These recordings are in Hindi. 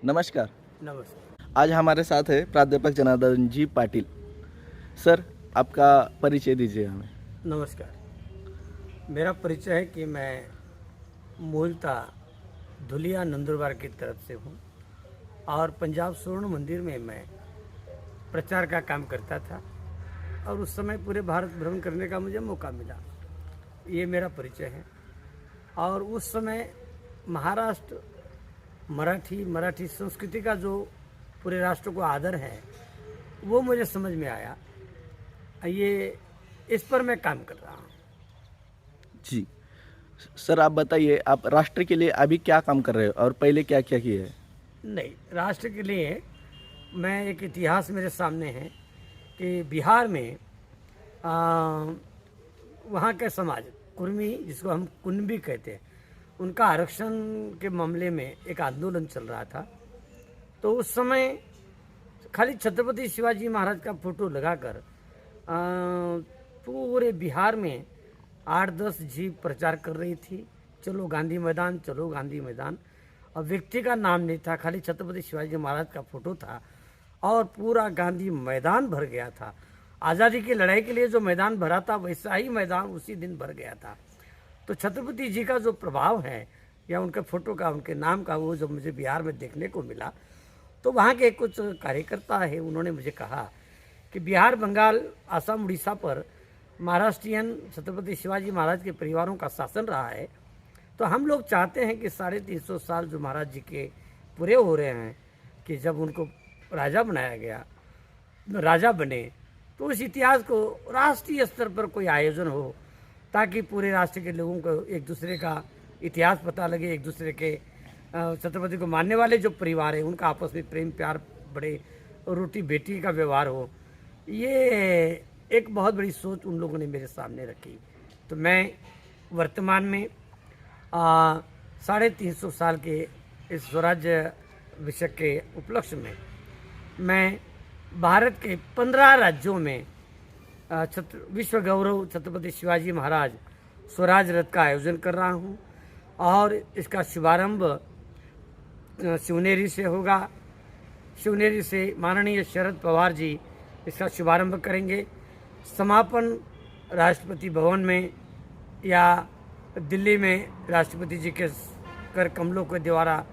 नमस्कार। नमस्कार। आज हमारे साथ है प्राध्यापक जनार्दन जी पाटिल। सर, आपका परिचय दीजिए हमें। नमस्कार। मेरा परिचय है कि मैं मूलतः धुलिया नंदुरबार की तरफ से हूँ और पंजाब स्वर्ण मंदिर में मैं प्रचार का काम करता था और उस समय पूरे भारत भ्रमण करने का मुझे मौका मिला। ये मेरा परिचय है। और उस समय महाराष्ट्र मराठी संस्कृति का जो पूरे राष्ट्र को आदर है वो मुझे समझ में आया। ये इस पर मैं काम कर रहा हूँ। जी। सर, आप बताइए, आप राष्ट्र के लिए अभी क्या काम कर रहे हो और पहले क्या क्या किए हैं? नहीं, राष्ट्र के लिए मैं एक इतिहास मेरे सामने है कि बिहार में वहाँ के समाज कुर्मी, जिसको हम कुनबी कहते हैं, उनका आरक्षण के मामले में एक आंदोलन चल रहा था। तो उस समय खाली छत्रपति शिवाजी महाराज का फोटो लगाकर पूरे बिहार में 8-10 जीप प्रचार कर रही थी, चलो गांधी मैदान, चलो गांधी मैदान। और व्यक्ति का नाम नहीं था, खाली छत्रपति शिवाजी महाराज का फोटो था और पूरा गांधी मैदान भर गया था। आज़ादी की लड़ाई के लिए जो मैदान भरा था वैसा ही मैदान उसी दिन भर गया था। तो छत्रपति जी का जो प्रभाव है या उनके फोटो का, उनके नाम का, वो जो मुझे बिहार में देखने को मिला, तो वहाँ के कुछ कार्यकर्ता है, उन्होंने मुझे कहा कि बिहार, बंगाल, आसाम, उड़ीसा पर महाराष्ट्रियन छत्रपति शिवाजी महाराज के परिवारों का शासन रहा है। तो हम लोग चाहते हैं कि 350 साल जो महाराज जी के पूरे हो रहे हैं, कि जब उनको राजा बनाया गया, राजा बने, तो उस इतिहास को राष्ट्रीय स्तर पर कोई आयोजन हो ताकि पूरे राष्ट्र के लोगों को एक दूसरे का इतिहास पता लगे, एक दूसरे के छत्रपति को मानने वाले जो परिवार है उनका आपस में प्रेम प्यार बढ़े, रोटी बेटी का व्यवहार हो। ये एक बहुत बड़ी सोच उन लोगों ने मेरे सामने रखी। तो मैं वर्तमान में 350 साल के इस स्वराज्य विषय के उपलक्ष्य में मैं भारत के 15 राज्यों में विश्व गौरव छत्रपति शिवाजी महाराज स्वराज रथ का आयोजन कर रहा हूँ और इसका शुभारंभ शिवनेरी से होगा। शिवनेरी से माननीय शरद पवार जी इसका शुभारंभ करेंगे। समापन राष्ट्रपति भवन में या दिल्ली में राष्ट्रपति जी के कर कमलों के द्वारा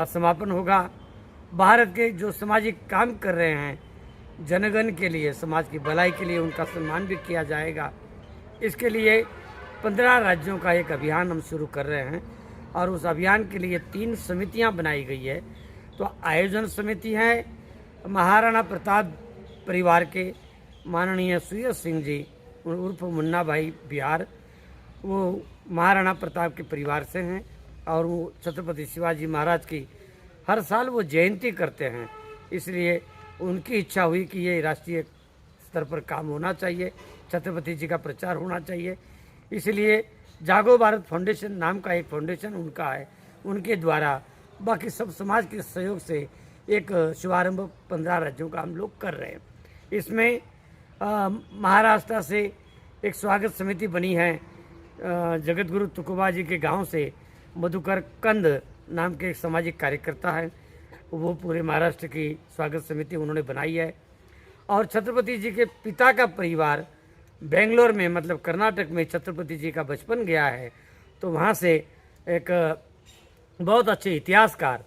समापन होगा। भारत के जो सामाजिक काम कर रहे हैं जनगण के लिए, समाज की भलाई के लिए, उनका सम्मान भी किया जाएगा। इसके लिए 15 राज्यों का एक अभियान हम शुरू कर रहे हैं और उस अभियान के लिए 3 समितियां बनाई गई है। तो आयोजन समिति है महाराणा प्रताप परिवार के माननीय सुयस सिंह जी उर्फ मुन्ना भाई बिहार, वो महाराणा प्रताप के परिवार से हैं और वो छत्रपति शिवाजी महाराज की हर साल वो जयंती करते हैं। इसलिए उनकी इच्छा हुई कि ये राष्ट्रीय स्तर पर काम होना चाहिए, छत्रपति जी का प्रचार होना चाहिए। इसलिए जागो भारत फाउंडेशन नाम का एक फाउंडेशन उनका है, उनके द्वारा बाकी सब समाज के सहयोग से एक शुभारंभ 15 राज्यों का हम लोग कर रहे हैं। इसमें महाराष्ट्र से एक स्वागत समिति बनी है। जगत गुरु तुकोबा जी के गांव से मधुकर कंद नाम के एक सामाजिक कार्यकर्ता है, वो पूरे महाराष्ट्र की स्वागत समिति उन्होंने बनाई है। और छत्रपति जी के पिता का परिवार बेंगलोर में, मतलब कर्नाटक में छत्रपति जी का बचपन गया है, तो वहाँ से एक बहुत अच्छे इतिहासकार,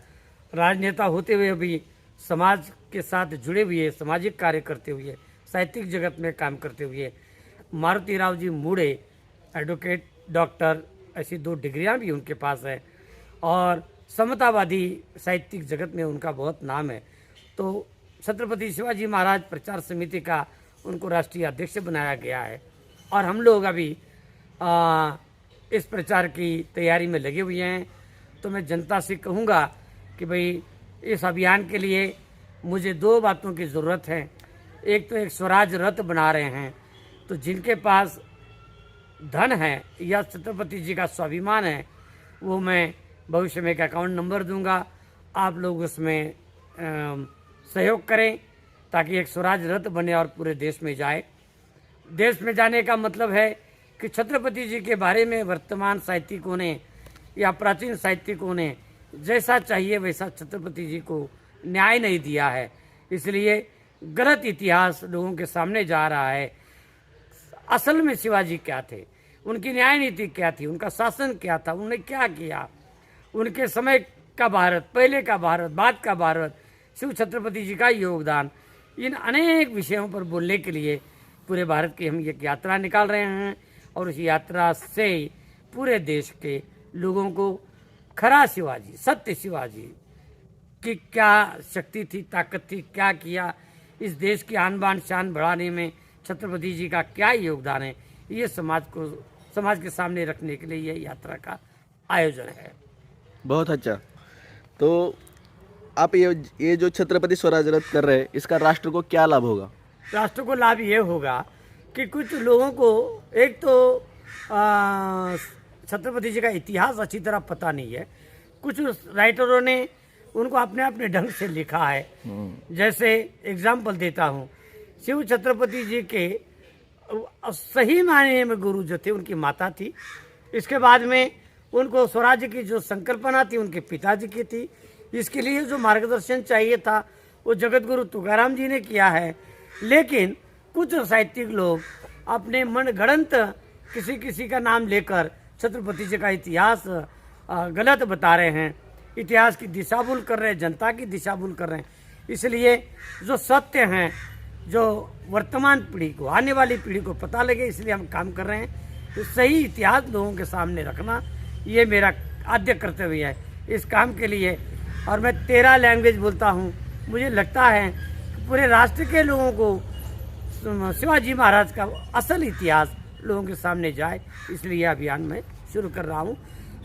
राजनेता होते हुए भी समाज के साथ जुड़े हुए, सामाजिक कार्य करते हुए, साहित्यिक जगत में काम करते हुए मारुति राव जी मूड़े, एडवोकेट, डॉक्टर, ऐसी 2 डिग्रियां भी उनके पास है और समतावादी साहित्यिक जगत में उनका बहुत नाम है। तो छत्रपति शिवाजी महाराज प्रचार समिति का उनको राष्ट्रीय अध्यक्ष बनाया गया है और हम लोग अभी इस प्रचार की तैयारी में लगे हुए हैं। तो मैं जनता से कहूँगा कि भाई इस अभियान के लिए मुझे 2 बातों की ज़रूरत है। एक तो एक स्वराज रथ बना रहे हैं, तो जिनके पास धन है या छत्रपति जी का स्वाभिमान है, वो मैं भविष्य में एक अकाउंट नंबर दूंगा, आप लोग उसमें सहयोग करें ताकि एक स्वराज रथ बने और पूरे देश में जाए। देश में जाने का मतलब है कि छत्रपति जी के बारे में वर्तमान साहित्यिकों ने या प्राचीन साहित्यिकों ने जैसा चाहिए वैसा छत्रपति जी को न्याय नहीं दिया है, इसलिए गलत इतिहास लोगों के सामने जा रहा है। असल में शिवाजी क्या थे, उनकी न्याय नीति क्या थी, उनका शासन क्या था, उन्होंने क्या किया, उनके समय का भारत, पहले का भारत, बाद का भारत, शिव छत्रपति जी का योगदान, इन अनेक विषयों पर बोलने के लिए पूरे भारत की हम एक यात्रा निकाल रहे हैं। और उस यात्रा से पूरे देश के लोगों को खरा शिवाजी, सत्य शिवाजी की क्या शक्ति थी, ताकत थी, क्या किया, इस देश की आन बान शान बढ़ाने में छत्रपति जी का क्या योगदान है, ये समाज के सामने रखने के लिए ये यात्रा का आयोजन है। बहुत अच्छा। तो आप ये जो छत्रपति स्वराज रथ कर रहे हैं, इसका राष्ट्र को क्या लाभ होगा? राष्ट्र को लाभ ये होगा कि कुछ लोगों को एक तो छत्रपति जी का इतिहास अच्छी तरह पता नहीं है, कुछ राइटरों ने उनको अपने अपने ढंग से लिखा है। जैसे एग्जाम्पल देता हूँ, शिव छत्रपति जी के सही मायने में गुरु जो थे उनकी माता थी, इसके बाद में उनको स्वराज्य की जो संकल्पना थी उनके पिताजी की थी। इसके लिए जो मार्गदर्शन चाहिए था वो जगत गुरु तुकाराम जी ने किया है। लेकिन कुछ साहित्यिक लोग अपने मनगढ़ंत किसी किसी का नाम लेकर छत्रपति जी का इतिहास गलत बता रहे हैं, इतिहास की दिशा भूल कर रहे हैं, जनता की दिशा भूल कर रहे हैं। इसलिए जो सत्य हैं, जो वर्तमान पीढ़ी को, आने वाली पीढ़ी को पता लगे, इसलिए हम काम कर रहे हैं। तो सही इतिहास लोगों के सामने रखना ये मेरा आद्य कर्तव्य है इस काम के लिए। और मैं 13 लैंग्वेज बोलता हूँ। मुझे लगता है कि पूरे राष्ट्र के लोगों को शिवाजी महाराज का असल इतिहास लोगों के सामने जाए, इसलिए यह अभियान मैं शुरू कर रहा हूँ।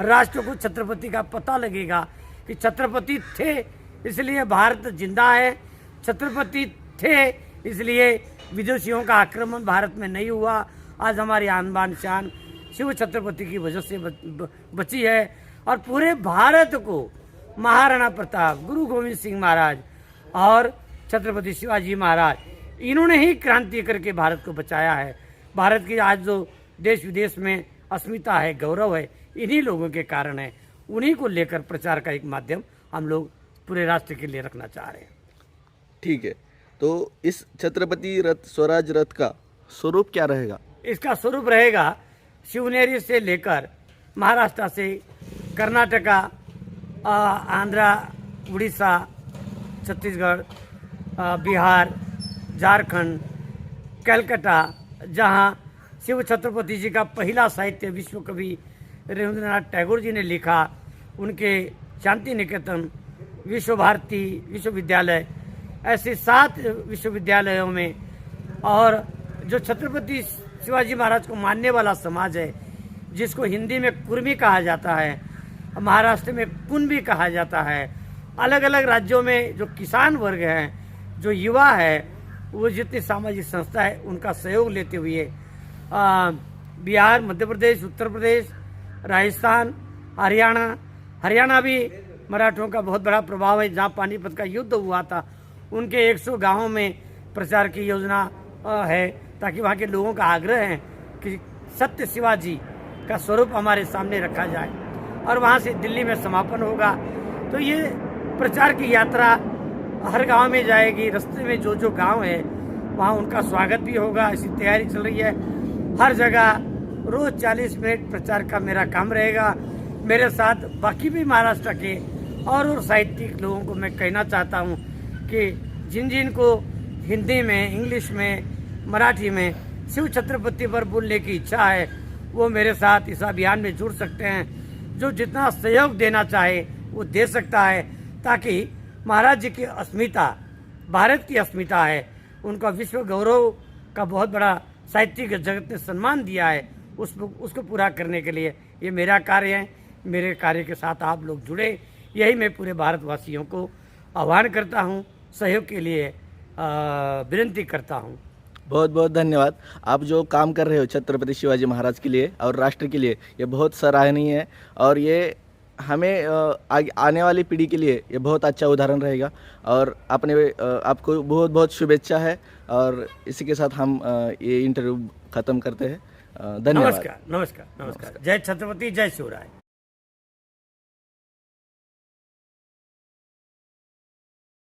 राष्ट्र को छत्रपति का पता लगेगा कि छत्रपति थे इसलिए भारत जिंदा है, छत्रपति थे इसलिए विदेशियों का आक्रमण भारत में नहीं हुआ। आज हमारी आन बान शान शिव छत्रपति की वजह से बची है। और पूरे भारत को महाराणा प्रताप, गुरु गोविंद सिंह महाराज और छत्रपति शिवाजी महाराज, इन्होंने ही क्रांति करके भारत को बचाया है। भारत की आज जो देश विदेश में अस्मिता है, गौरव है, इन्हीं लोगों के कारण है। उन्हीं को लेकर प्रचार का एक माध्यम हम लोग पूरे राष्ट्र के लिए रखना चाह रहे हैं। ठीक है, तो इस छत्रपति रथ स्वराज रथ का स्वरूप क्या रहेगा? इसका स्वरूप रहेगा शिवनेरी से लेकर महाराष्ट्र से कर्नाटका, आंध्रा, उड़ीसा, छत्तीसगढ़, बिहार, झारखंड, कलकत्ता, जहां शिव छत्रपति जी का पहला साहित्य विश्व कवि रविंद्रनाथ टैगोर जी ने लिखा, उनके शांति निकेतन, विश्व भारती विश्वविद्यालय, ऐसे 7 विश्वविद्यालयों में, और जो छत्रपति शिवाजी महाराज को मानने वाला समाज है, जिसको हिंदी में कुर्मी कहा जाता है, महाराष्ट्र में कुणबी कहा जाता है, अलग अलग राज्यों में जो किसान वर्ग हैं, जो युवा है, वो जितनी सामाजिक संस्था है उनका सहयोग लेते हुए बिहार, मध्य प्रदेश, उत्तर प्रदेश, राजस्थान, हरियाणा भी मराठों का बहुत बड़ा प्रभाव है। जहाँ पानीपत का युद्ध हुआ था, उनके 100 गांवों में प्रचार की योजना है, ताकि वहाँ के लोगों का आग्रह है कि सत्य शिवाजी का स्वरूप हमारे सामने रखा जाए। और वहाँ से दिल्ली में समापन होगा। तो ये प्रचार की यात्रा हर गांव में जाएगी। रास्ते में जो जो गांव है वहाँ उनका स्वागत भी होगा, ऐसी तैयारी चल रही है। हर जगह रोज 40 मिनट प्रचार का मेरा काम रहेगा। मेरे साथ बाकी भी महाराष्ट्र के और साहित्यिक लोगों को मैं कहना चाहता हूँ कि जिन जिन को हिंदी में, इंग्लिश में, मराठी में शिव छत्रपति पर बोलने की इच्छा है, वो मेरे साथ इस अभियान में जुड़ सकते हैं। जो जितना सहयोग देना चाहे वो दे सकता है, ताकि महाराज जी की अस्मिता, भारत की अस्मिता है, उनका विश्व गौरव का बहुत बड़ा साहित्यिक जगत ने सम्मान दिया है, उसको पूरा करने के लिए ये मेरा कार्य है। मेरे कार्य के साथ आप लोग जुड़े, यही मैं पूरे भारतवासियों को आह्वान करता हूँ, सहयोग के लिए विनती करता हूँ। बहुत बहुत धन्यवाद। आप जो काम कर रहे हो छत्रपति शिवाजी महाराज के लिए और राष्ट्र के लिए, ये बहुत सराहनीय है। और ये हमें आने वाली पीढ़ी के लिए ये बहुत अच्छा उदाहरण रहेगा। और आपको बहुत बहुत शुभेच्छा है। और इसी के साथ हम ये इंटरव्यू ख़त्म करते हैं। धन्यवाद। नमस्कार। जय छत्रपति, जय शिवराय।